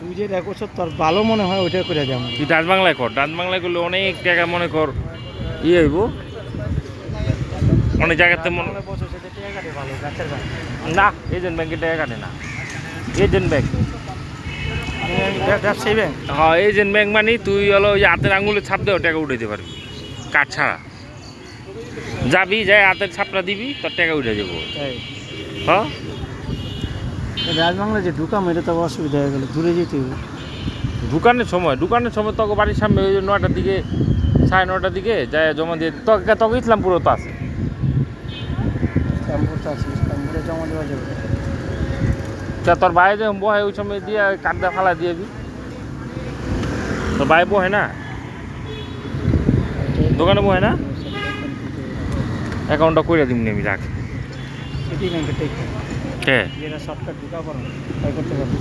তুই যে দেখো তোর ভালো মনে হয় ওইটা করে যাবো। তুই ডাচ বাংলায় কর, ডাচ বাংলায় করলে অনেক টাকা মনে কর ইয়ে হইব, অনেক জায়গাতে মনে না। এজেন্ট ব্যাংকে টাকা কাটে না, এজেন্ট ব্যাংক। ব্যবসায়ী ব্যাংক। হ্যাঁ এজেন্ট ব্যাংক মানে তুই হলো ওই হাতের আঙুলে ছাপ দেওয়া টাকা উঠাইতে পারবি কার্ড ছাড়া। যাবি যাই হাতের ছাপটা দিবি তোর টাকা উঠে যাবো। হ্যাঁ রাজবাংলা যে ঢুকাম এটা তো অসুবিধা হয়ে গেল, দূরে যেতে হবে। দোকানের সময় তোকে বাড়ির সামনে ওই 9টার দিকে 9:30 দিকে যায় জমা দিয়ে তোকে ইসলামপুরও তো আছে। ইসলামপুর তো আছে, ইসলামপুরে জমা দেওয়া যাবে। তা তোর ভাই যে বহে ওই সময় দিয়ে কাটদা ফালা দিয়েবি, তোর ভাই বহে না দোকানে, বহে না, অ্যাকাউন্টটা করে দিবনি আমি, রাখ। সিটি ব্যাংকে টেক কে যেটা শর্টকাট ঢুকা পারো তাই করতে পারবো।